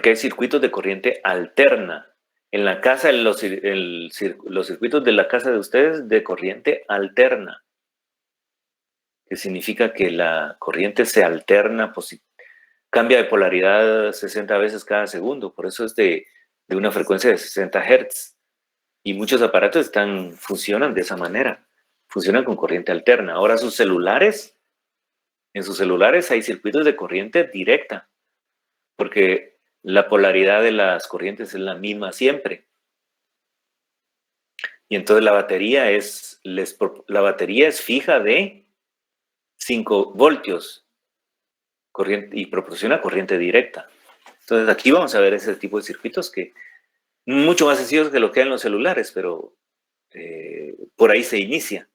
porque hay circuitos de corriente alterna. En la casa, los circuitos de la casa de ustedes de corriente alterna, que significa que la corriente se alterna, cambia de polaridad 60 veces cada segundo, por eso es de una frecuencia de 60 Hz. Y muchos aparatos funcionan de esa manera, funcionan con corriente alterna. Ahora en sus celulares hay circuitos de corriente directa, porque la polaridad de las corrientes es la misma siempre. Y entonces la batería es fija de 5 voltios y proporciona corriente directa. Entonces aquí vamos a ver ese tipo de circuitos que mucho más sencillos que lo que hay en los celulares, pero por ahí se inicia.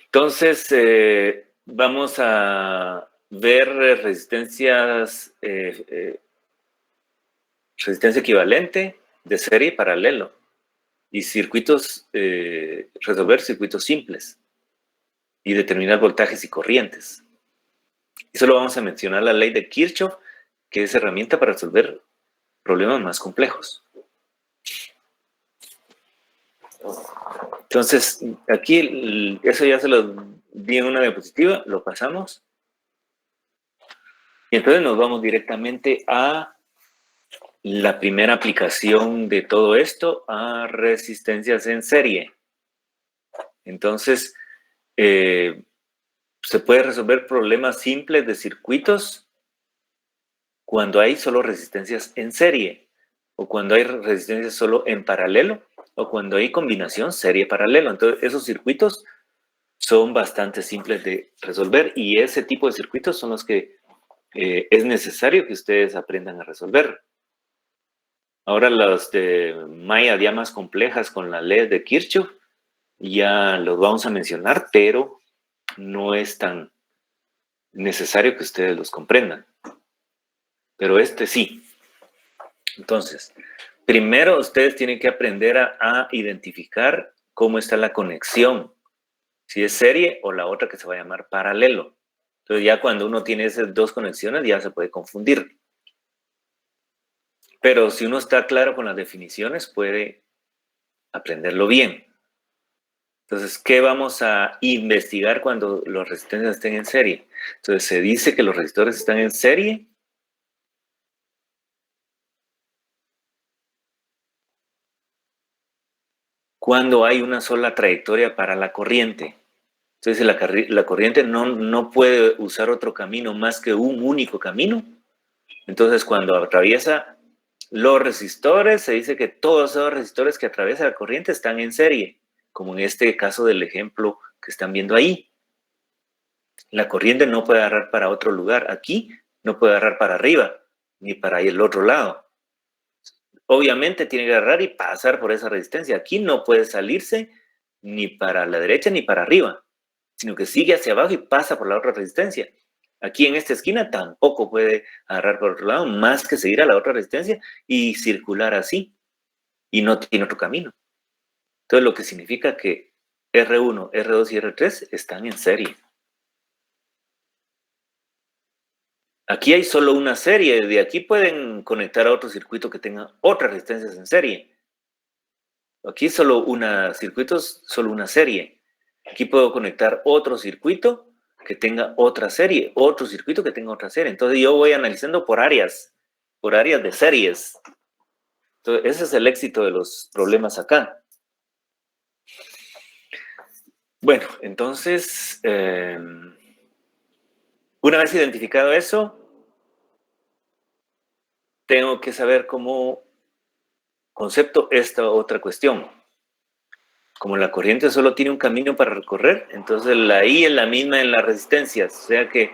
Entonces vamos a ver resistencia equivalente de serie y paralelo y resolver circuitos simples y determinar voltajes y corrientes. Y solo vamos a mencionar la ley de Kirchhoff, que es herramienta para resolver problemas más complejos. Entonces, aquí eso ya se lo di en una diapositiva, lo pasamos. Y entonces nos vamos directamente a la primera aplicación de todo esto, a resistencias en serie. Entonces, se puede resolver problemas simples de circuitos cuando hay solo resistencias en serie, o cuando hay resistencias solo en paralelo, o cuando hay combinación serie-paralelo. Entonces, esos circuitos son bastante simples de resolver y ese tipo de circuitos son los que es necesario que ustedes aprendan a resolver. Ahora los de Maya ya más complejas con la ley de Kirchhoff ya los vamos a mencionar, pero no es tan necesario que ustedes los comprendan. Pero este sí. Entonces, primero ustedes tienen que aprender a identificar cómo está la conexión, si es serie o la otra que se va a llamar paralelo. Entonces ya cuando uno tiene esas dos conexiones ya se puede confundir. Pero si uno está claro con las definiciones, puede aprenderlo bien. Entonces, ¿qué vamos a investigar cuando los resistores estén en serie? Entonces, se dice que los resistores están en serie cuando hay una sola trayectoria para la corriente. Entonces, la corriente no puede usar otro camino más que un único camino. Entonces, cuando atraviesa los resistores, se dice que todos esos resistores que atraviesan la corriente están en serie, como en este caso del ejemplo que están viendo ahí. La corriente no puede agarrar para otro lugar. Aquí no puede agarrar para arriba, ni para el otro lado. Obviamente tiene que agarrar y pasar por esa resistencia. Aquí no puede salirse ni para la derecha ni para arriba, sino que sigue hacia abajo y pasa por la otra resistencia. Aquí en esta esquina tampoco puede agarrar por otro lado, más que seguir a la otra resistencia y circular así. Y no tiene otro camino. Entonces, lo que significa que R1, R2 y R3 están en serie. Aquí hay solo una serie. De aquí pueden conectar a otro circuito que tenga otras resistencias en serie. Aquí solo circuitos, solo una serie. Aquí puedo conectar otro circuito que tenga otra serie, otro circuito que tenga otra serie. Entonces yo voy analizando por áreas de series. Entonces ese es el éxito de los problemas acá. Bueno, entonces, una vez identificado eso, tengo que saber cómo concepto esta otra cuestión. Como la corriente solo tiene un camino para recorrer, entonces la I es la misma en las resistencias. O sea que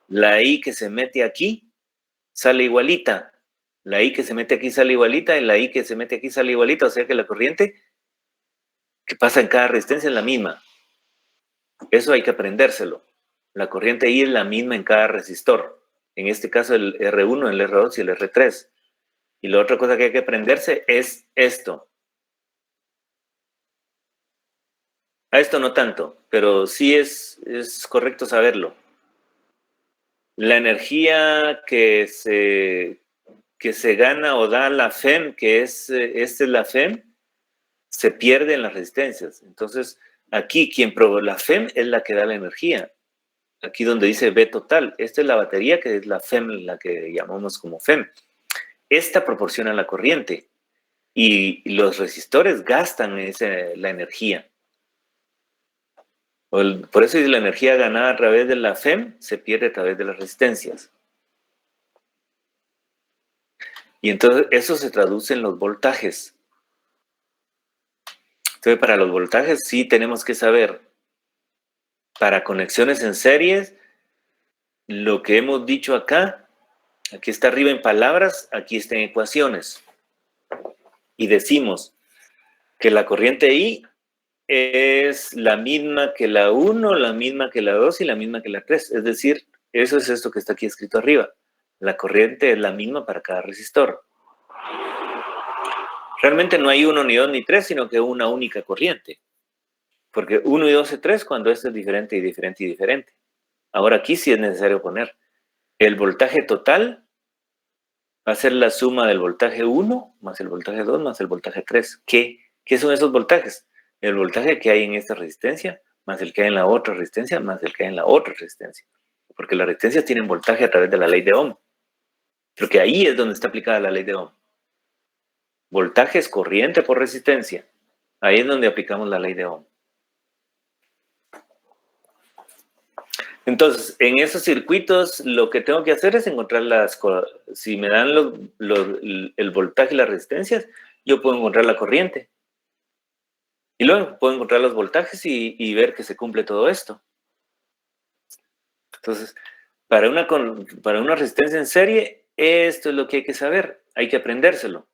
la I que se mete aquí sale igualita. La I que se mete aquí sale igualita y la I que se mete aquí sale igualita. O sea que la corriente que pasa en cada resistencia es la misma. Eso hay que aprendérselo. La corriente I es la misma en cada resistor. En este caso el R1, el R2 y el R3. Y la otra cosa que hay que aprenderse es esto. A esto no tanto, pero sí es correcto saberlo. La energía que se gana o da la FEM, que esta es la FEM, se pierde en las resistencias. Entonces, aquí la FEM es la que da la energía. Aquí donde dice B total, esta es la batería, que es la FEM, la que llamamos como FEM. Esta proporciona la corriente y los resistores gastan la energía. Por eso la energía ganada a través de la FEM se pierde a través de las resistencias. Y entonces eso se traduce en los voltajes. Entonces, para los voltajes sí tenemos que saber, para conexiones en series, lo que hemos dicho acá, aquí está arriba en palabras, aquí está en ecuaciones. Y decimos que la corriente I es la misma que la 1, la misma que la 2 y la misma que la 3. Es decir, eso es esto que está aquí escrito arriba. La corriente es la misma para cada resistor. Realmente no hay 1, ni 2, ni 3, sino que una única corriente. Porque 1 y 2 y 3 cuando esto es diferente y diferente y diferente. Ahora aquí sí es necesario poner el voltaje total va a ser la suma del voltaje 1 más el voltaje 2 más el voltaje 3. ¿Qué son esos voltajes? El voltaje que hay en esta resistencia más el que hay en la otra resistencia más el que hay en la otra resistencia. Porque las resistencias tienen voltaje a través de la ley de Ohm. Porque ahí es donde está aplicada la ley de Ohm. Voltaje es corriente por resistencia. Ahí es donde aplicamos la ley de Ohm. Entonces, en esos circuitos, lo que tengo que hacer es encontrar si me dan el voltaje y las resistencias, yo puedo encontrar la corriente. Y luego puedo encontrar los voltajes y ver que se cumple todo esto. Entonces, para una resistencia en serie, esto es lo que hay que saber. Hay que aprendérselo.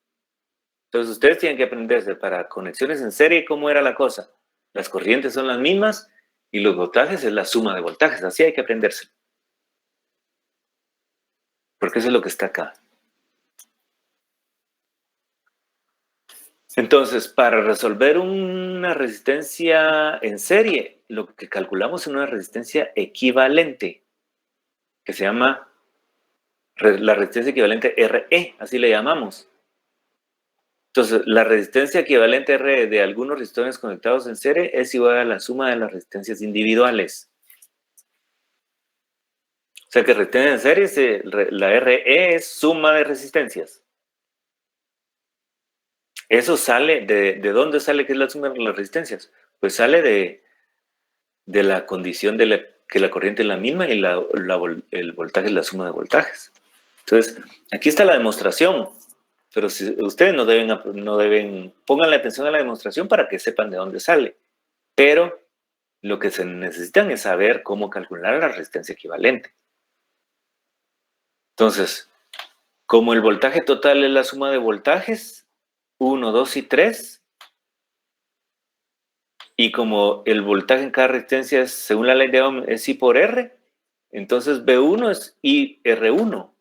Entonces, ustedes tienen que aprenderse para conexiones en serie cómo era la cosa. Las corrientes son las mismas y los voltajes es la suma de voltajes. Así hay que aprendérselo. Porque eso es lo que está acá. Entonces, para resolver una resistencia en serie, lo que calculamos es una resistencia equivalente, que se llama la resistencia equivalente RE, así le llamamos. Entonces, la resistencia equivalente RE de algunos resistores conectados en serie es igual a la suma de las resistencias individuales. O sea que resistencia en serie, la RE es suma de resistencias. Eso sale, ¿de dónde sale que es la suma de las resistencias? Pues sale de la condición que la corriente es la misma y el voltaje es la suma de voltajes. Entonces, aquí está la demostración, pero si ustedes no deben, pónganle atención a la demostración para que sepan de dónde sale. Pero lo que se necesitan es saber cómo calcular la resistencia equivalente. Entonces, como el voltaje total es la suma de voltajes, 1, 2 y 3, y como el voltaje en cada resistencia es, según la ley de Ohm, es I por R, entonces B1 es IR1.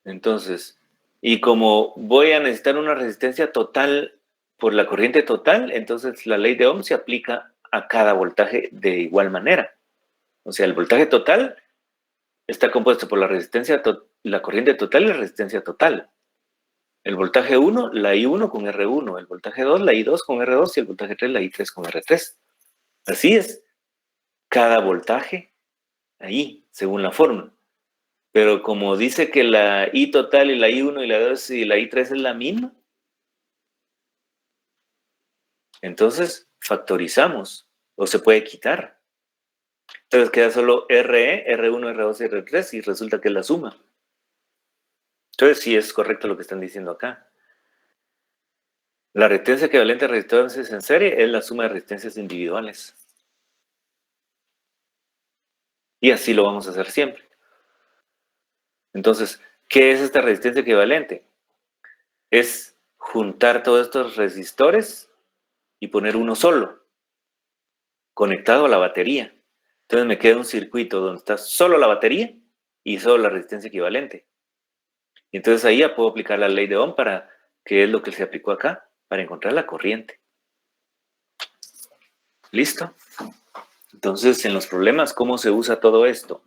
Entonces, y como voy a necesitar una resistencia total por la corriente total, entonces la ley de Ohm se aplica a cada voltaje de igual manera. O sea, el voltaje total está compuesto por la corriente total y la resistencia total. El voltaje 1, la I1 con R1, el voltaje 2, la I2 con R2 y el voltaje 3, la I3 con R3. Así es, cada voltaje ahí, según la fórmula. Pero como dice que la I total y la I1 y la 2 y la I3 es la misma, entonces factorizamos o se puede quitar. Entonces queda solo RE, R1, R2 y R3 y resulta que es la suma. Entonces sí es correcto lo que están diciendo acá. La resistencia equivalente a resistencias en serie es la suma de resistencias individuales. Y así lo vamos a hacer siempre. Entonces, ¿qué es esta resistencia equivalente? Es juntar todos estos resistores y poner uno solo, conectado a la batería. Entonces me queda un circuito donde está solo la batería y solo la resistencia equivalente. Y entonces ahí ya puedo aplicar la ley de Ohm que es lo que se aplicó acá, para encontrar la corriente. ¿Listo? Entonces, en los problemas, ¿cómo se usa todo esto?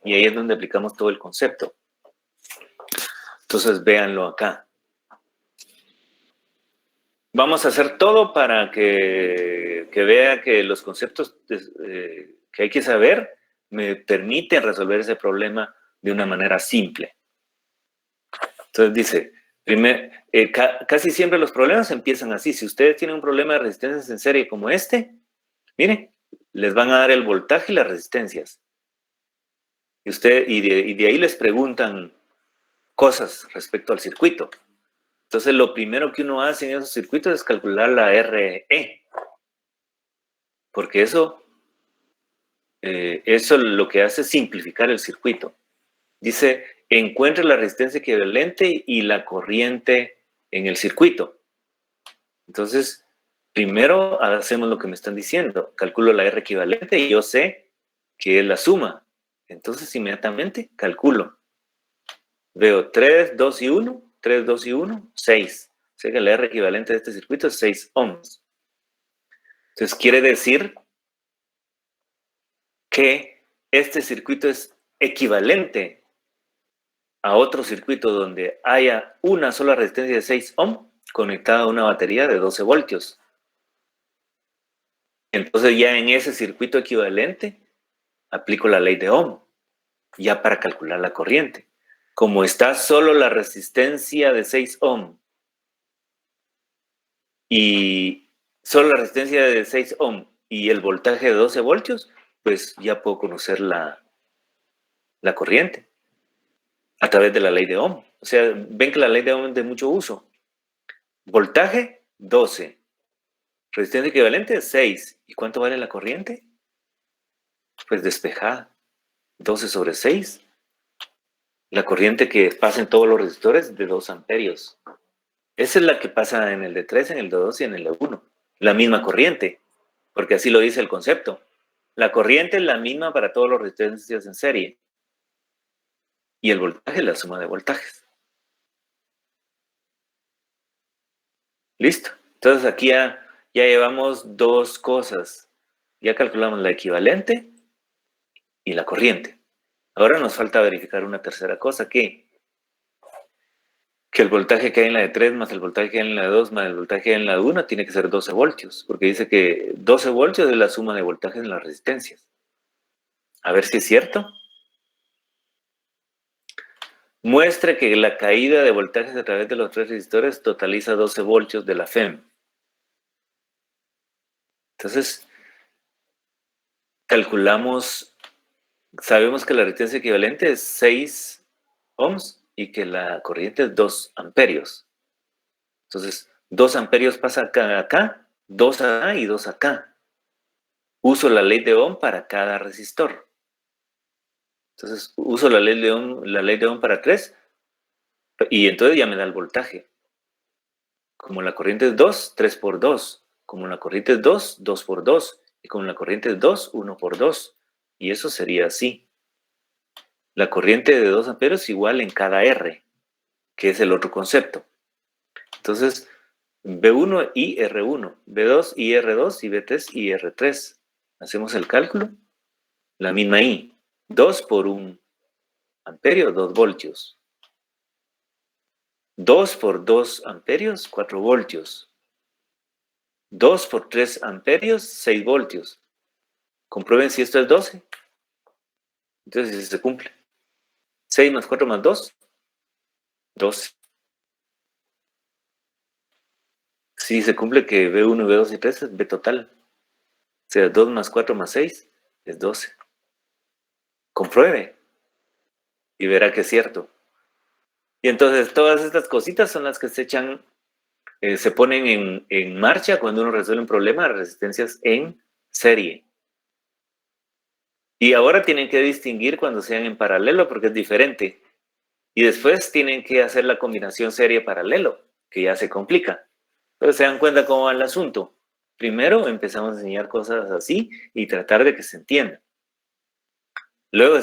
Y ahí es donde aplicamos todo el concepto. Entonces, véanlo acá. Vamos a hacer todo para que vea que los conceptos que hay que saber me permiten resolver ese problema de una manera simple. Entonces dice, casi siempre los problemas empiezan así. Si ustedes tienen un problema de resistencias en serie como este, miren, les van a dar el voltaje y las resistencias. Y de ahí les preguntan cosas respecto al circuito. Entonces, lo primero que uno hace en esos circuitos es calcular la RE. Porque eso lo que hace es simplificar el circuito. Dice, encuentre la resistencia equivalente y la corriente en el circuito. Entonces, primero hacemos lo que me están diciendo. Calculo la R equivalente y yo sé que es la suma. Entonces, inmediatamente calculo. Veo 3, 2 y 1. 3, 2 y 1, 6. O sea que la R equivalente de este circuito es 6 ohms. Entonces, quiere decir que este circuito es equivalente a otro circuito donde haya una sola resistencia de 6 ohms conectada a una batería de 12 voltios. Entonces ya en ese circuito equivalente aplico la ley de Ohm, ya para calcular la corriente. Como está solo la resistencia de 6 ohms y solo la resistencia de 6 ohms y el voltaje de 12 voltios, pues ya puedo conocer la corriente a través de la ley de Ohm. O sea, ven que la ley de Ohm es de mucho uso. Voltaje, 12. Resistencia equivalente, 6. ¿Y cuánto vale la corriente? Pues despejada. 12 sobre 6. La corriente que pasa en todos los resistores de 2 amperios. Esa es la que pasa en el de 3, en el de 2 y en el de 1. La misma corriente, porque así lo dice el concepto. La corriente es la misma para todos los resistencias en serie. Y el voltaje es la suma de voltajes. Listo. Entonces aquí ya llevamos dos cosas. Ya calculamos la equivalente y la corriente. Ahora nos falta verificar una tercera cosa, que el voltaje que hay en la de 3 más el voltaje que hay en la de 2 más el voltaje que hay en la de 1 tiene que ser 12 voltios, porque dice que 12 voltios es la suma de voltajes en las resistencias. A ver si es cierto. Muestre que la caída de voltajes a través de los 3 resistores totaliza 12 voltios de la FEM. Entonces, calculamos, sabemos que la resistencia equivalente es 6 ohms y que la corriente es 2 amperios. Entonces, 2 amperios pasa acá, 2 acá y 2 acá. Uso la ley de Ohm para cada resistor. Entonces, uso la ley de Ohm para 3 y entonces ya me da el voltaje. Como la corriente es 2, 3 por 2. Como la corriente es 2, 2 por 2. Y como la corriente es 2, 1 por 2. Y eso sería así. La corriente de 2 amperios es igual en cada R, que es el otro concepto. Entonces, B1 y R1, B2 y R2 y B3 y R3. Hacemos el cálculo. La misma I. 2 por 1 amperio, 2 voltios. 2 por 2 amperios, 4 voltios. 2 por 3 amperios, 6 voltios. Comprueben si esto es 12. Entonces, si se cumple. 6 más 4 más 2, 12. Si se cumple que B1, B2 y 3 es B total. O sea, 2 más 4 más 6 es 12. Compruebe y verá que es cierto. Y entonces todas estas cositas son las que se echan, se ponen en marcha cuando uno resuelve un problema de resistencias en serie. Y ahora tienen que distinguir cuando sean en paralelo porque es diferente. Y después tienen que hacer la combinación serie-paralelo, que ya se complica. Pero se dan cuenta cómo va el asunto. Primero empezamos a enseñar cosas así y tratar de que se entienda. Luego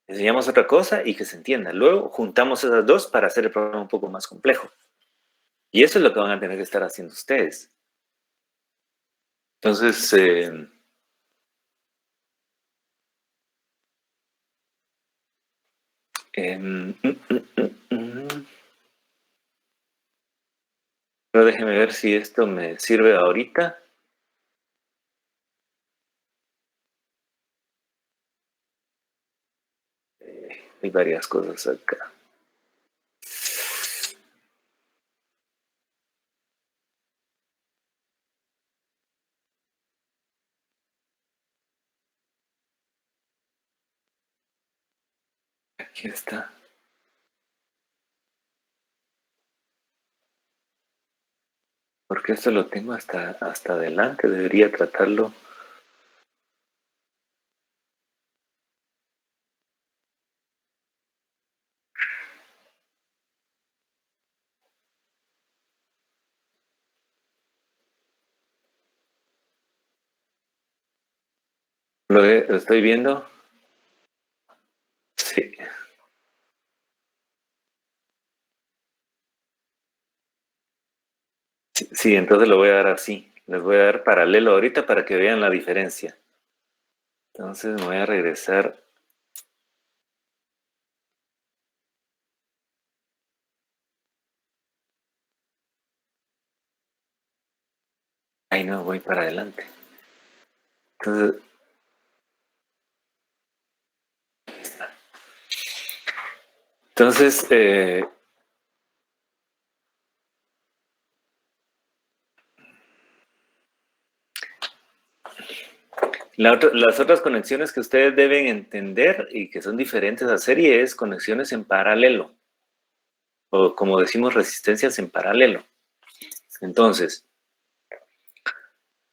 enseñamos otra cosa y que se entienda. Luego juntamos esas dos para hacer el programa un poco más complejo. Y eso es lo que van a tener que estar haciendo ustedes. Entonces, Pero déjeme ver si esto me sirve ahorita. Hay varias cosas acá. Aquí está. Porque esto lo tengo hasta adelante. Debería tratarlo. ¿Lo estoy viendo? Sí. Sí, entonces lo voy a dar así. Les voy a dar paralelo ahorita para que vean la diferencia. Entonces me voy a regresar. Ay, no, voy para adelante. Entonces, las otras conexiones que ustedes deben entender y que son diferentes a serie es conexiones en paralelo, o como decimos, resistencias en paralelo. Entonces,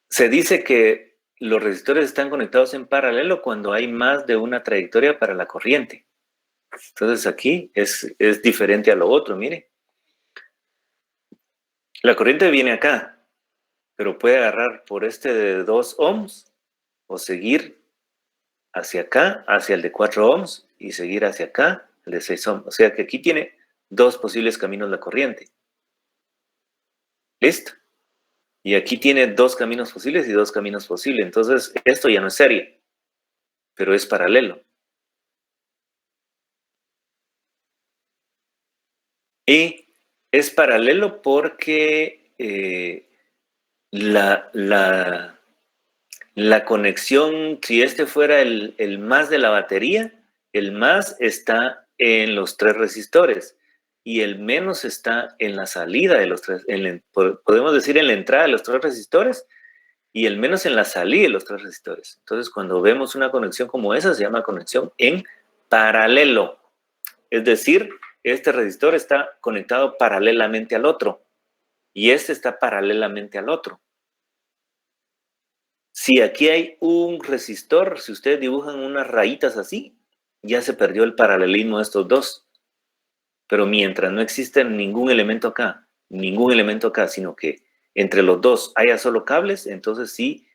se dice que los resistores están conectados en paralelo cuando hay más de una trayectoria para la corriente. Entonces aquí es diferente a lo otro, mire. La corriente viene acá, pero puede agarrar por este de 2 ohms o seguir hacia acá, hacia el de 4 ohms y seguir hacia acá, el de 6 ohms. O sea que aquí tiene dos posibles caminos la corriente. ¿Listo? Y aquí tiene dos caminos posibles y dos caminos posibles. Entonces, esto ya no es serie, pero es paralelo. Y es paralelo porque la conexión, si este fuera el más de la batería, el más está en los tres resistores y el menos está en la salida de los tres, podemos decir en la entrada de los tres resistores y el menos en la salida de los tres resistores. Entonces, cuando vemos una conexión como esa, se llama conexión en paralelo. Es decir, este resistor está conectado paralelamente al otro y este está paralelamente al otro. Si aquí hay un resistor, si ustedes dibujan unas rayitas así, ya se perdió el paralelismo de estos dos. Pero mientras no existe ningún elemento acá, sino que entre los dos haya solo cables, entonces sí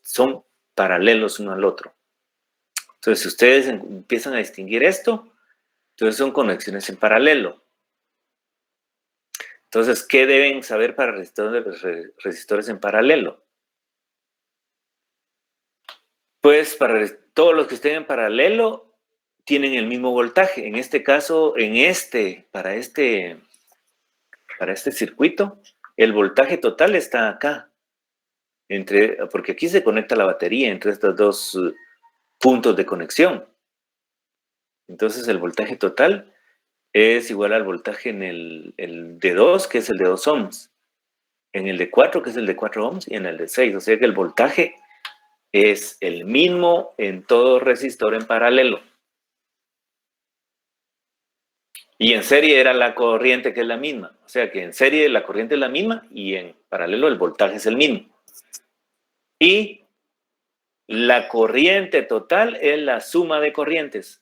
son paralelos uno al otro. Entonces, si ustedes empiezan a distinguir esto, entonces son conexiones en paralelo. Entonces, ¿qué deben saber para resistores en paralelo? Pues para todos los que estén en paralelo tienen el mismo voltaje. En este caso, para este circuito, el voltaje total está acá. Porque aquí se conecta la batería entre estos dos puntos de conexión. Entonces el voltaje total es igual al voltaje en el de 2, que es el de 2 ohms, en el de 4, que es el de 4 ohms, y en el de 6. O sea que el voltaje es el mismo en todo resistor en paralelo. Y en serie era la corriente que es la misma. O sea que en serie la corriente es la misma y en paralelo el voltaje es el mismo. Y la corriente total es la suma de corrientes.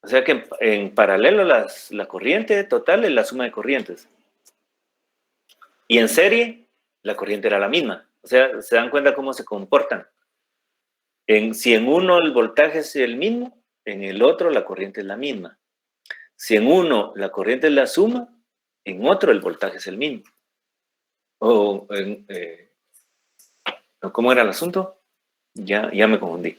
O sea que en paralelo la corriente total es la suma de corrientes. Y en serie la corriente era la misma. O sea, se dan cuenta cómo se comportan. Si en uno el voltaje es el mismo, en el otro la corriente es la misma. Si en uno la corriente es la suma, en otro el voltaje es el mismo. ¿Cómo era el asunto? Ya me confundí.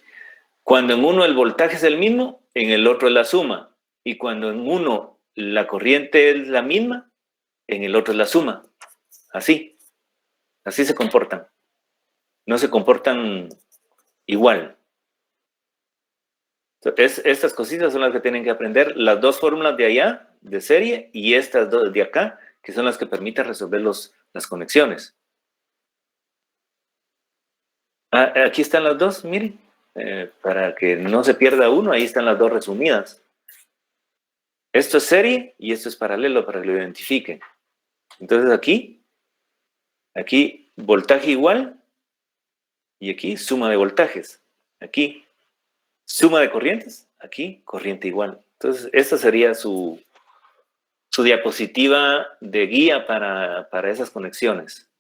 Cuando en uno el voltaje es el mismo, en el otro es la suma. Y cuando en uno la corriente es la misma, en el otro es la suma. Así se comportan. No se comportan igual. Estas cositas son las que tienen que aprender. Las dos fórmulas de allá, de serie, y estas dos de acá, que son las que permiten resolver las conexiones. Aquí están las dos, miren. Para que no se pierda uno, ahí están las dos resumidas. Esto es serie y esto es paralelo para que lo identifiquen. Entonces aquí voltaje igual y aquí suma de voltajes. Aquí suma de corrientes, aquí corriente igual. Entonces esta sería su diapositiva de guía para esas conexiones.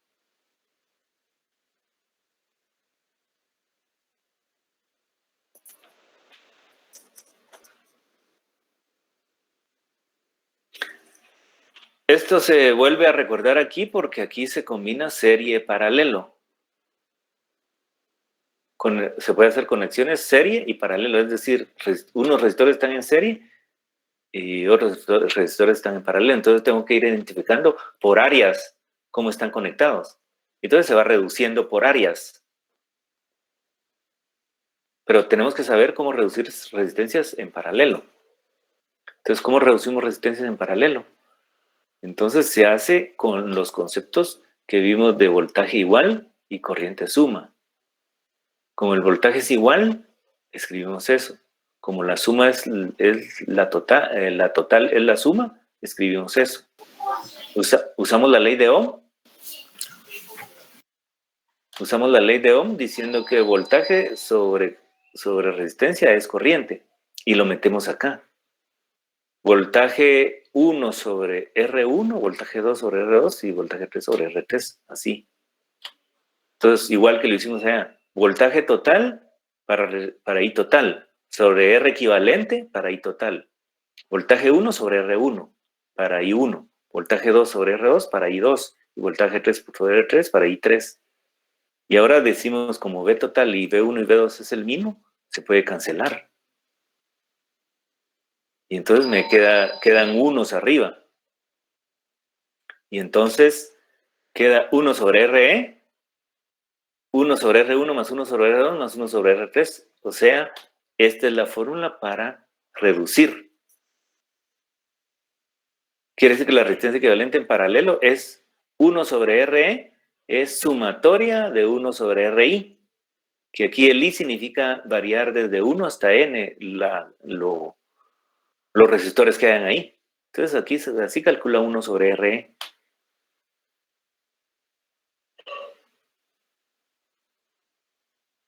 Esto se vuelve a recordar aquí porque aquí se combina serie paralelo. Se puede hacer conexiones serie y paralelo, es decir, unos resistores están en serie y otros resistores están en paralelo. Entonces tengo que ir identificando por áreas cómo están conectados. Entonces se va reduciendo por áreas. Pero tenemos que saber cómo reducir resistencias en paralelo. Entonces, ¿cómo reducimos resistencias en paralelo? Entonces se hace con los conceptos que vimos de voltaje igual y corriente suma. Como el voltaje es igual, escribimos eso. Como la suma es la total es la suma, escribimos eso. Usamos la ley de Ohm. Usamos la ley de Ohm diciendo que voltaje sobre resistencia es corriente. Y lo metemos acá. Voltaje 1 sobre R1, voltaje 2 sobre R2 y voltaje 3 sobre R3, así. Entonces, igual que lo hicimos allá, voltaje total para I total, sobre R equivalente para I total. Voltaje 1 sobre R1 para I1, voltaje 2 sobre R2 para I2 y voltaje 3 sobre R3 para I3. Y ahora decimos como V total y V1 y V2 es el mismo, se puede cancelar. Y entonces me quedan unos arriba. Y entonces queda 1 sobre RE, 1 sobre R1 más 1 sobre R2 más 1 sobre R3. O sea, esta es la fórmula para reducir. Quiere decir que la resistencia equivalente en paralelo es 1 sobre RE, es sumatoria de 1 sobre RI, que aquí el I significa variar desde 1 hasta N los resistores que hayan ahí. Entonces aquí así calcula 1 sobre RE.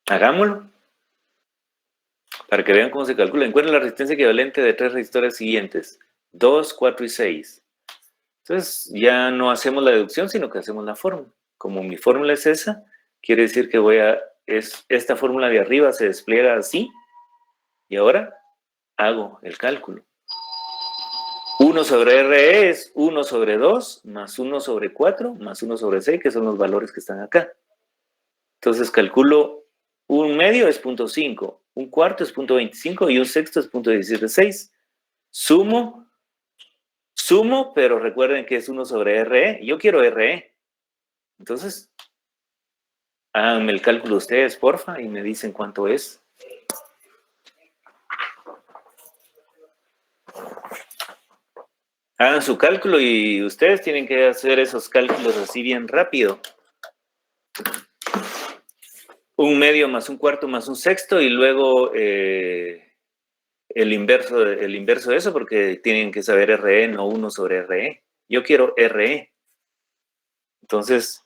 Hagámoslo para que vean cómo se calcula. Encuentren la resistencia equivalente de tres resistores siguientes, 2, 4 y 6. Entonces ya no hacemos la deducción, sino que hacemos la fórmula. Como mi fórmula es esa, quiere decir que esta fórmula de arriba se despliega así, y ahora hago el cálculo. 1 sobre RE es 1 sobre 2, más 1 sobre 4, más 1 sobre 6, que son los valores que están acá. Entonces calculo un medio es 0.5, un cuarto es 0.25 y un sexto es 0.176. Sumo, pero recuerden que es 1 sobre RE. Yo quiero RE. Entonces, háganme el cálculo ustedes, porfa, y me dicen cuánto es. Hagan su cálculo y ustedes tienen que hacer esos cálculos así bien rápido. Un medio más un cuarto más un sexto y luego el inverso de eso porque tienen que saber RE, no 1 sobre RE. Yo quiero RE. Entonces,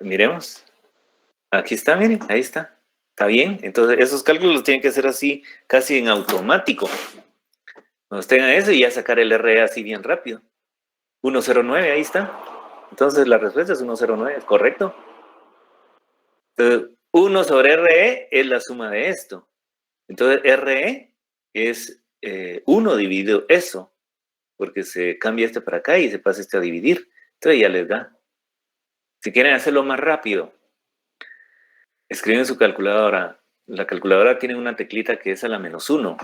miremos. Aquí está, miren, ahí está. ¿Está bien? Entonces, esos cálculos los tienen que hacer así, casi en automático. Cuando estén a eso y ya sacar el RE así bien rápido. 109, ahí está. Entonces, la respuesta es 109, ¿correcto? Entonces, 1 sobre RE es la suma de esto. Entonces, RE es 1 dividido eso, porque se cambia este para acá y se pasa este a dividir. Entonces, ya les da. Si quieren hacerlo más rápido, escriben su calculadora. La calculadora tiene una teclita que es a la -1.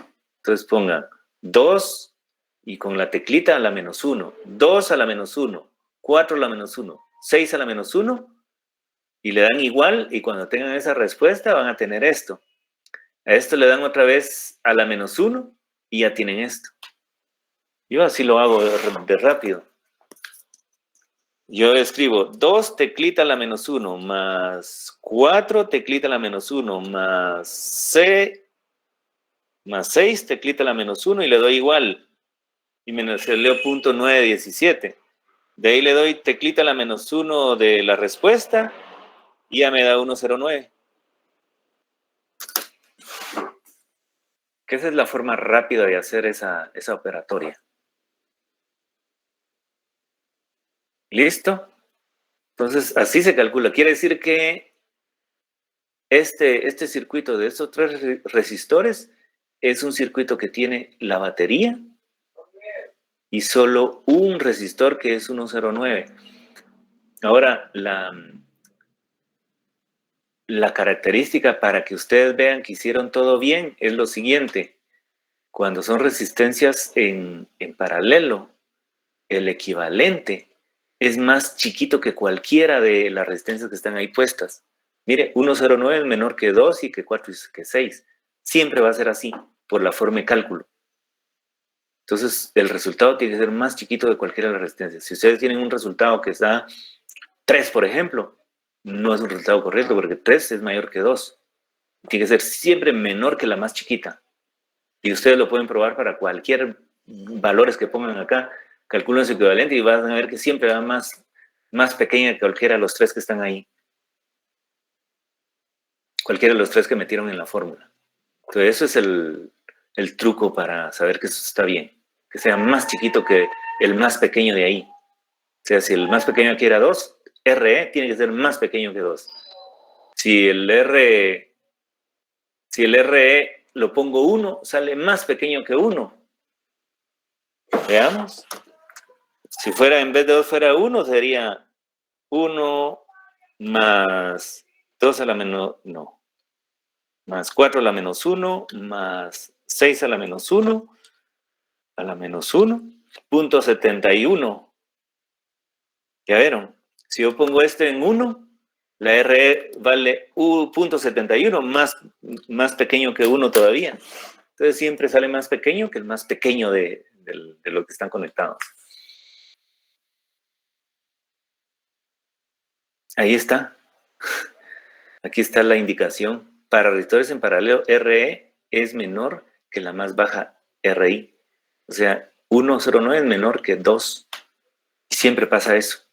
Entonces pongan 2 y con la teclita a la -1, 2 a la -1, 4 a la -1, 6 a la -1 y le dan igual y cuando tengan esa respuesta van a tener esto. A esto le dan otra vez a la -1 y ya tienen esto. Yo así lo hago de rápido. Yo escribo 2 teclita a la -1 más 4 teclita a la -1 más 6 teclita a la -1 y le doy igual. Y me leo .917. De ahí le doy teclita a la -1 de la respuesta y ya me da 109. Que esa es la forma rápida de hacer esa operatoria. ¿Listo? Entonces, así se calcula. Quiere decir que este circuito de estos 3 resistores es un circuito que tiene la batería y solo un resistor que es 109. Ahora, la característica para que ustedes vean que hicieron todo bien es lo siguiente. Cuando son resistencias en paralelo, el equivalente es más chiquito que cualquiera de las resistencias que están ahí puestas. Mire, 109 es menor que 2 y que 4 y que 6. Siempre va a ser así, por la forma de cálculo. Entonces, el resultado tiene que ser más chiquito de cualquiera de las resistencias. Si ustedes tienen un resultado que está 3, por ejemplo, no es un resultado correcto porque 3 es mayor que 2. Tiene que ser siempre menor que la más chiquita. Y ustedes lo pueden probar para cualquier valores que pongan acá. Calculan su equivalente y van a ver que siempre va más pequeña que cualquiera de los 3 que están ahí. Cualquiera de los 3 que metieron en la fórmula. Entonces, eso es el truco para saber que eso está bien. Que sea más chiquito que el más pequeño de ahí. O sea, si el más pequeño aquí era 2, RE tiene que ser más pequeño que 2. Si el RE lo pongo 1, sale más pequeño que 1. Veamos. Si fuera, en vez de 2 fuera 1, sería 1 más 2 a la menos, no, más 4 a la -1, más 6 a la -1, a la -1, .71. ¿Ya vieron? Si yo pongo este en 1, la RE vale .71, más pequeño que 1 todavía. Entonces siempre sale más pequeño que el más pequeño de lo que están conectados. Ahí está. Aquí está la indicación. Para resistores en paralelo, RE es menor que la más baja RI. O sea, 109 es menor que 2. Y siempre pasa eso.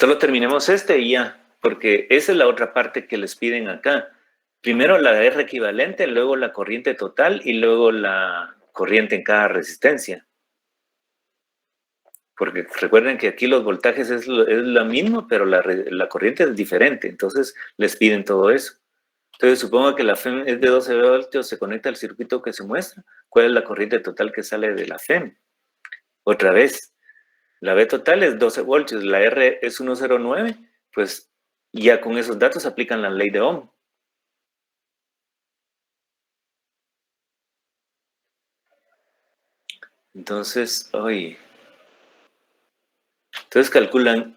Solo terminemos este y ya, porque esa es la otra parte que les piden acá. Primero la R equivalente, luego la corriente total y luego la corriente en cada resistencia. Porque recuerden que aquí los voltajes es la misma, pero la corriente es diferente, entonces les piden todo eso. Entonces supongo que la FEM es de 12 voltios, se conecta al circuito que se muestra. ¿Cuál es la corriente total que sale de la FEM? Otra vez, la V total es 12 voltios, la R es 109, pues ya con esos datos aplican la ley de Ohm. Entonces, entonces calculan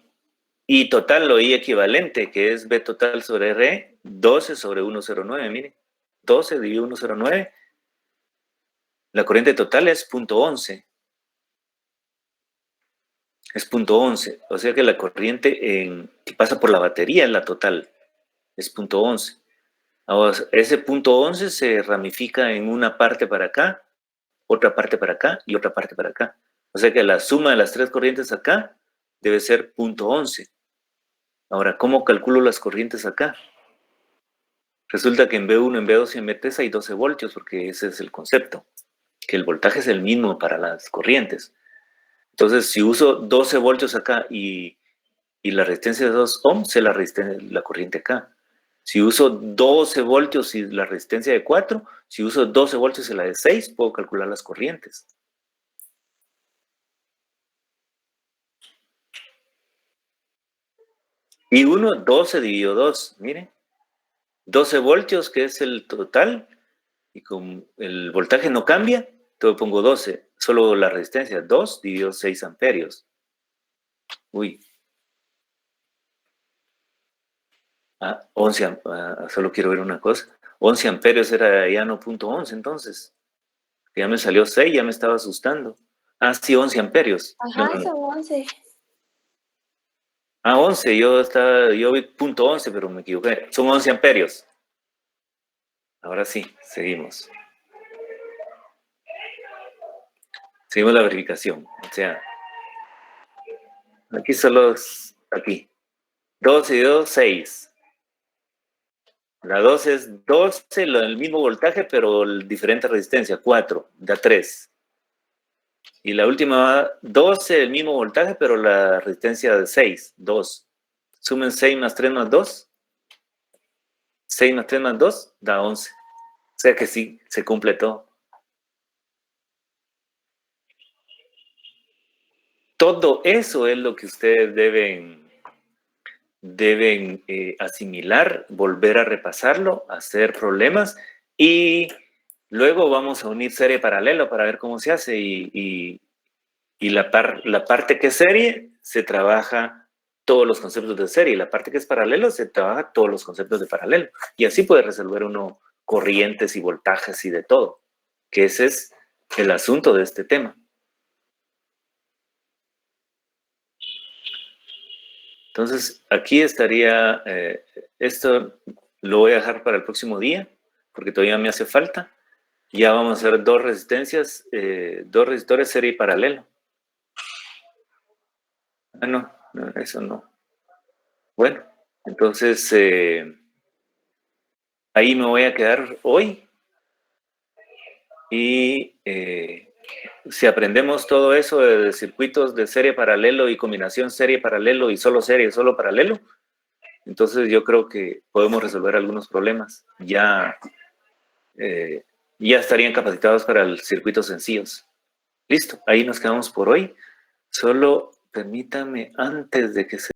I total o I equivalente, que es V total sobre R, 12 sobre 109, miren. 12 dividido 109, la corriente total es .11. Es .11, o sea que la corriente que pasa por la batería es la total, es .11. Ahora, ese .11 se ramifica en una parte para acá, otra parte para acá y otra parte para acá. O sea que la suma de las 3 corrientes acá debe ser .11. Ahora, ¿cómo calculo las corrientes acá? Resulta que en B1, en B2 y en B3 hay 12 voltios, porque ese es el concepto, que el voltaje es el mismo para las corrientes. Entonces, si uso 12 voltios acá y la resistencia de 2 ohms, se la corriente acá. Si uso 12 voltios y la resistencia de 4, si uso 12 voltios y la de 6, puedo calcular las corrientes. Y 1, 12 dividido 2, miren. 12 voltios, que es el total, y como el voltaje no cambia, entonces pongo 12, solo la resistencia, 2 dividido 6 amperios. Uy. 11, solo quiero ver una cosa. 11 amperios era ya no punto 11, entonces. Ya me salió 6, ya me estaba asustando. Ah, sí, 11 amperios. Ajá, son 11. 11, yo vi punto 11, pero me equivoqué. Son 11 amperios. Ahora sí, seguimos. Seguimos la verificación. O sea, aquí solo es, aquí. 12 y 2, 6. La 12 es 12, el mismo voltaje, pero diferente resistencia, 4, da 3. Y la última, 12, el mismo voltaje, pero la resistencia de 6, 2. Sumen 6 más 3 más 2. 6 más 3 más 2 da 11. O sea que sí, se cumple todo. Todo eso es lo que ustedes deben asimilar, volver a repasarlo, hacer problemas y luego vamos a unir serie paralelo para ver cómo se hace y la parte que es serie se trabaja todos los conceptos de serie y la parte que es paralelo se trabaja todos los conceptos de paralelo y así puede resolver uno corrientes y voltajes y de todo, que ese es el asunto de este tema. Entonces, aquí estaría, esto lo voy a dejar para el próximo día, porque todavía me hace falta. Ya vamos a hacer dos resistencias, dos resistores serie y paralelo. Ah, no, eso no. Bueno, entonces ahí me voy a quedar hoy y si aprendemos todo eso de circuitos de serie paralelo y combinación serie paralelo y solo paralelo, entonces yo creo que podemos resolver algunos problemas. Ya estarían capacitados para el circuitos sencillos. Listo, ahí nos quedamos por hoy. Solo permítame antes de que se